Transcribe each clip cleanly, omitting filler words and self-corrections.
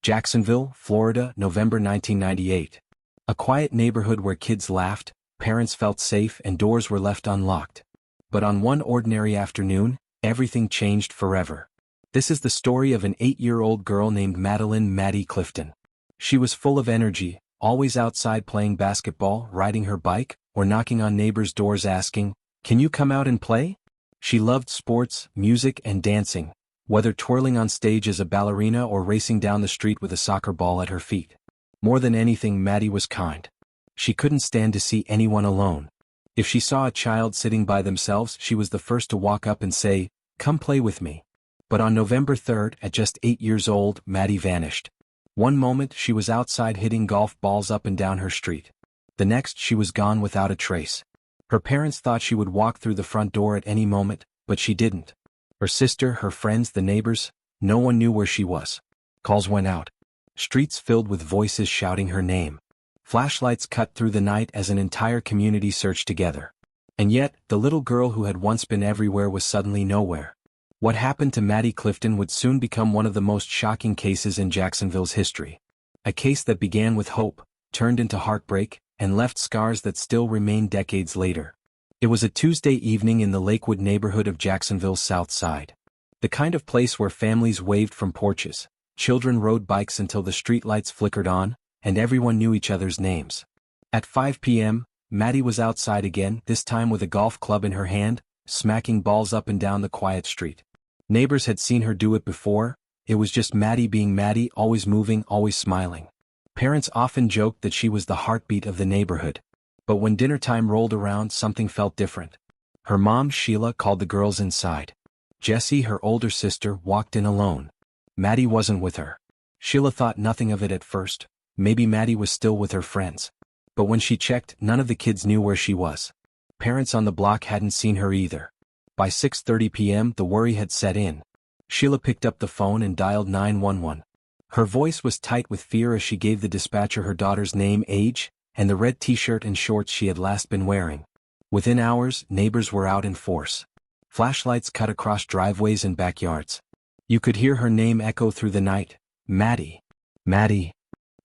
Jacksonville, Florida, November 1998. A quiet neighborhood where kids laughed, parents felt safe and doors were left unlocked. But on one ordinary afternoon, everything changed forever. This is the story of an 8-year-old girl named Maddie Clifton. She was full of energy, always outside playing basketball, riding her bike, or knocking on neighbors' doors asking, "Can you come out and play?" She loved sports, music, and dancing, whether twirling on stage as a ballerina or racing down the street with a soccer ball at her feet. More than anything, Maddie was kind. She couldn't stand to see anyone alone. If she saw a child sitting by themselves, she was the first to walk up and say, "Come play with me." But on November 3rd, at just 8 years old, Maddie vanished. One moment she was outside hitting golf balls up and down her street. The next she was gone without a trace. Her parents thought she would walk through the front door at any moment, but she didn't. Her sister, her friends, the neighbors, no one knew where she was. Calls went out. Streets filled with voices shouting her name. Flashlights cut through the night as an entire community searched together. And yet, the little girl who had once been everywhere was suddenly nowhere. What happened to Maddie Clifton would soon become one of the most shocking cases in Jacksonville's history. A case that began with hope, turned into heartbreak, and left scars that still remain decades later. It was a Tuesday evening in the Lakewood neighborhood of Jacksonville's South Side. The kind of place where families waved from porches, children rode bikes until the streetlights flickered on, and everyone knew each other's names. At 5 p.m., Maddie was outside again, this time with a golf club in her hand, smacking balls up and down the quiet street. Neighbors had seen her do it before. It was just Maddie being Maddie, always moving, always smiling. Parents often joked that she was the heartbeat of the neighborhood. But when dinner time rolled around, something felt different. Her mom, Sheila, called the girls inside. Jessie, her older sister, walked in alone. Maddie wasn't with her. Sheila thought nothing of it at first. Maybe Maddie was still with her friends. But when she checked, none of the kids knew where she was. Parents on the block hadn't seen her either. By 6:30 p.m., the worry had set in. Sheila picked up the phone and dialed 911. Her voice was tight with fear as she gave the dispatcher her daughter's name, age, and the red t-shirt and shorts she had last been wearing. Within hours, neighbors were out in force. Flashlights cut across driveways and backyards. You could hear her name echo through the night. Maddie. Maddie.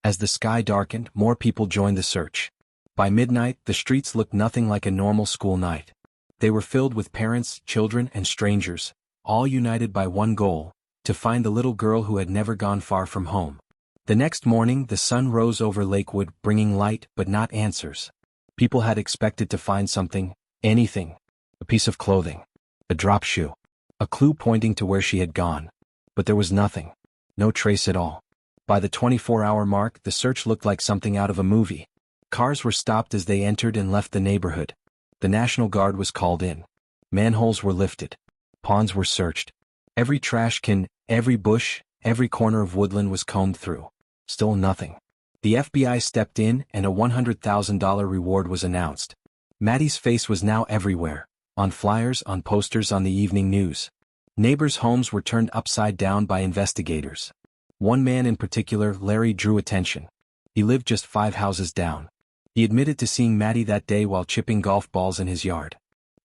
As the sky darkened, more people joined the search. By midnight, the streets looked nothing like a normal school night. They were filled with parents, children, and strangers, all united by one goal: to find the little girl who had never gone far from home. The next morning, the sun rose over Lakewood, bringing light but not answers. People had expected to find something, anything. A piece of clothing. A drop shoe. A clue pointing to where she had gone. But there was nothing. No trace at all. By the 24-hour mark, the search looked like something out of a movie. Cars were stopped as they entered and left the neighborhood. The National Guard was called in. Manholes were lifted. Ponds were searched. Every trash can, every bush, every corner of woodland was combed through. Still nothing. The FBI stepped in and a $100,000 reward was announced. Maddie's face was now everywhere. On flyers, on posters, on the evening news. Neighbors' homes were turned upside down by investigators. One man in particular, Larry, drew attention. He lived just 5 houses down. He admitted to seeing Maddie that day while chipping golf balls in his yard.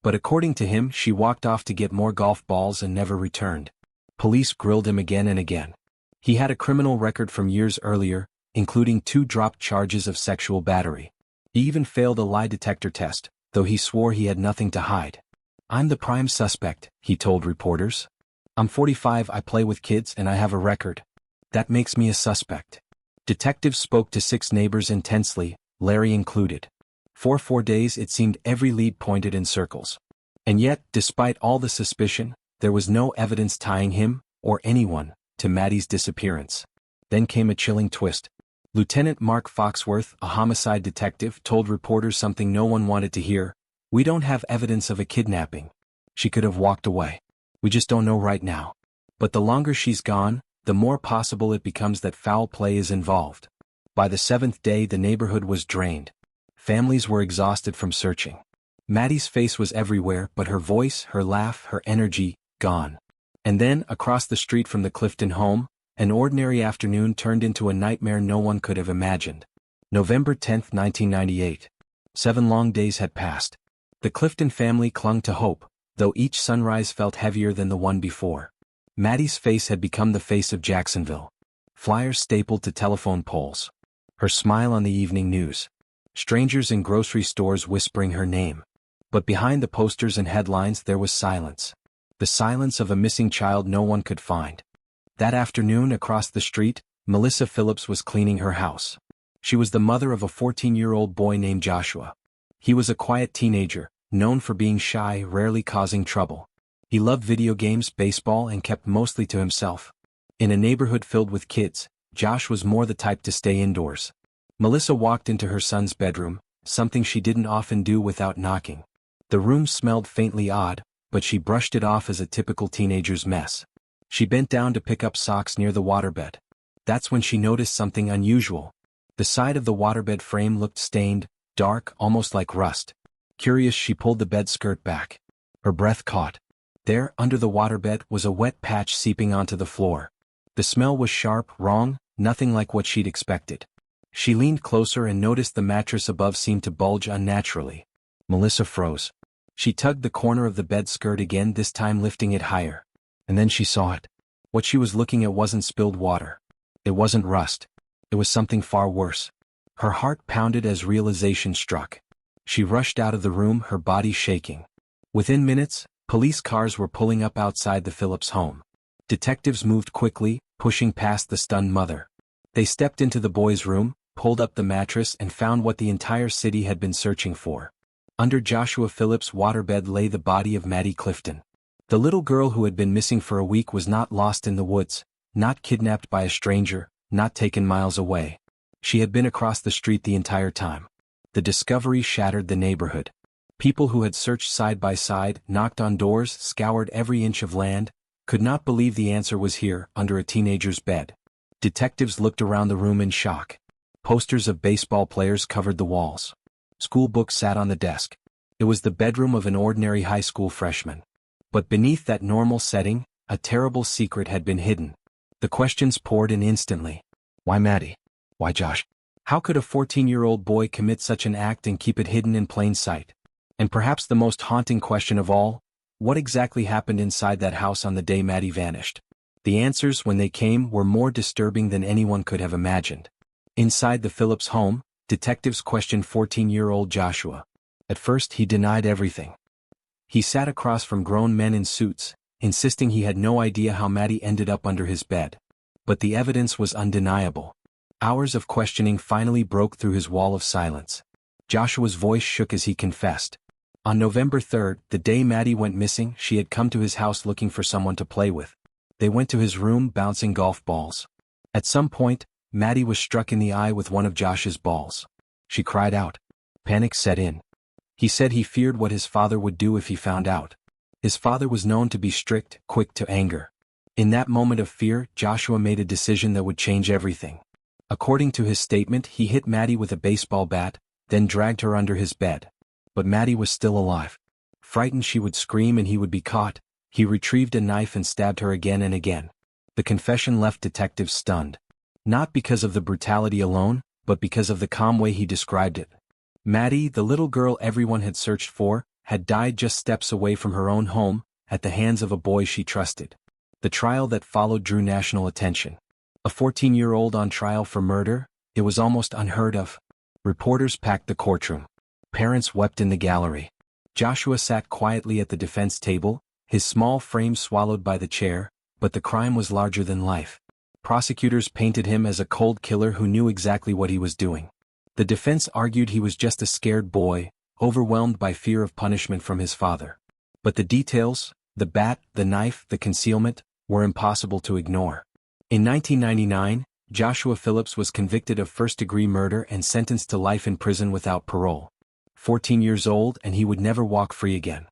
But according to him, she walked off to get more golf balls and never returned. Police grilled him again and again. He had a criminal record from years earlier, including 2 dropped charges of sexual battery. He even failed a lie detector test, though he swore he had nothing to hide. "I'm the prime suspect," he told reporters. "I'm 45, I play with kids, and I have a record. That makes me a suspect." Detectives spoke to 6 neighbors intensely, Larry included. For 4 days it seemed every lead pointed in circles. And yet, despite all the suspicion, there was no evidence tying him, or anyone, to Maddie's disappearance. Then came a chilling twist. Lieutenant Mark Foxworth, a homicide detective, told reporters something no one wanted to hear. "We don't have evidence of a kidnapping. She could have walked away. We just don't know right now. But the longer she's gone, the more possible it becomes that foul play is involved." By the 7th day, the neighborhood was drained. Families were exhausted from searching. Maddie's face was everywhere, but her voice, her laugh, her energy, gone. And then, across the street from the Clifton home, an ordinary afternoon turned into a nightmare no one could have imagined. November 10, 1998. 7 long days had passed. The Clifton family clung to hope, though each sunrise felt heavier than the one before. Maddie's face had become the face of Jacksonville. flyers stapled to telephone poles. Her smile on the evening news. Strangers in grocery stores whispering her name. But behind the posters and headlines there was silence. The silence of a missing child no one could find. That afternoon across the street, Melissa Phillips was cleaning her house. She was the mother of a 14-year-old boy named Joshua. He was a quiet teenager, known for being shy, rarely causing trouble. He loved video games, baseball, and kept mostly to himself. In a neighborhood filled with kids, Josh was more the type to stay indoors. Melissa walked into her son's bedroom, something she didn't often do without knocking. The room smelled faintly odd, but she brushed it off as a typical teenager's mess. She bent down to pick up socks near the waterbed. That's when she noticed something unusual. The side of the waterbed frame looked stained, dark, almost like rust. Curious, she pulled the bed skirt back. Her breath caught. There, under the waterbed, was a wet patch seeping onto the floor. The smell was sharp, wrong, nothing like what she'd expected. She leaned closer and noticed the mattress above seemed to bulge unnaturally. Melissa froze. She tugged the corner of the bed skirt again, this time lifting it higher. And then she saw it. What she was looking at wasn't spilled water. It wasn't rust. It was something far worse. Her heart pounded as realization struck. She rushed out of the room, her body shaking. Within minutes, police cars were pulling up outside the Phillips home. Detectives moved quickly, pushing past the stunned mother. They stepped into the boy's room, pulled up the mattress, and found what the entire city had been searching for. Under Joshua Phillips' waterbed lay the body of Maddie Clifton. The little girl who had been missing for a week was not lost in the woods, not kidnapped by a stranger, not taken miles away. She had been across the street the entire time. The discovery shattered the neighborhood. People who had searched side by side, knocked on doors, scoured every inch of land, could not believe the answer was here, under a teenager's bed. Detectives looked around the room in shock. Posters of baseball players covered the walls. School books sat on the desk. It was the bedroom of an ordinary high school freshman. But beneath that normal setting, a terrible secret had been hidden. The questions poured in instantly. Why Maddie? Why Josh? How could a 14-year-old boy commit such an act and keep it hidden in plain sight? And perhaps the most haunting question of all, what exactly happened inside that house on the day Maddie vanished? The answers, when they came, were more disturbing than anyone could have imagined. Inside the Phillips home, detectives questioned 14-year-old Joshua. At first he denied everything. He sat across from grown men in suits, insisting he had no idea how Maddie ended up under his bed. But the evidence was undeniable. Hours of questioning finally broke through his wall of silence. Joshua's voice shook as he confessed. On November 3rd, the day Maddie went missing, she had come to his house looking for someone to play with. They went to his room bouncing golf balls. At some point, Maddie was struck in the eye with one of Josh's balls. She cried out. Panic set in. He said he feared what his father would do if he found out. His father was known to be strict, quick to anger. In that moment of fear, Joshua made a decision that would change everything. According to his statement, he hit Maddie with a baseball bat, then dragged her under his bed. But Maddie was still alive. Frightened she would scream and he would be caught, he retrieved a knife and stabbed her again and again. The confession left detectives stunned. Not because of the brutality alone, but because of the calm way he described it. Maddie, the little girl everyone had searched for, had died just steps away from her own home, at the hands of a boy she trusted. The trial that followed drew national attention. A 14-year-old on trial for murder? It was almost unheard of. Reporters packed the courtroom. Parents wept in the gallery. Joshua sat quietly at the defense table, his small frame swallowed by the chair, but the crime was larger than life. Prosecutors painted him as a cold killer who knew exactly what he was doing. The defense argued he was just a scared boy, overwhelmed by fear of punishment from his father. But the details, the bat, the knife, the concealment, were impossible to ignore. In 1999, Joshua Phillips was convicted of first-degree murder and sentenced to life in prison without parole. 14 years old, and he would never walk free again.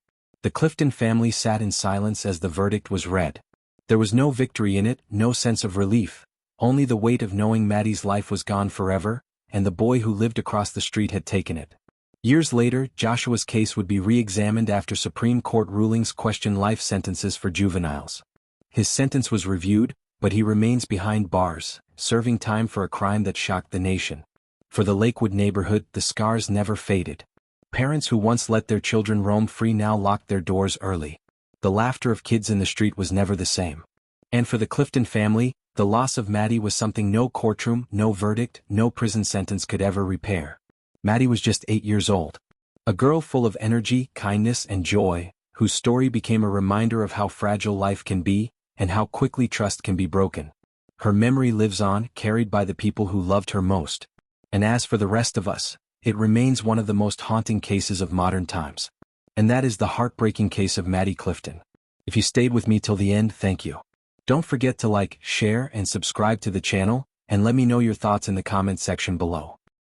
The Clifton family sat in silence as the verdict was read. There was no victory in it, no sense of relief, only the weight of knowing Maddie's life was gone forever, and the boy who lived across the street had taken it. Years later, Joshua's case would be re-examined after Supreme Court rulings questioned life sentences for juveniles. His sentence was reviewed, but he remains behind bars, serving time for a crime that shocked the nation. For the Lakewood neighborhood, the scars never faded. Parents who once let their children roam free now locked their doors early. The laughter of kids in the street was never the same. And for the Clifton family, the The loss of Maddie was something no courtroom, no verdict, no prison sentence could ever repair. Maddie was just 8 years old. A girl full of energy, kindness, and joy, whose story became a reminder of how fragile life can be, and how quickly trust can be broken. Her memory lives on, carried by the people who loved her most. And as for the rest of us, it remains one of the most haunting cases of modern times. And that is the heartbreaking case of Maddie Clifton. If you stayed with me till the end, thank you. Don't forget to like, share, and subscribe to the channel, and let me know your thoughts in the comments section below.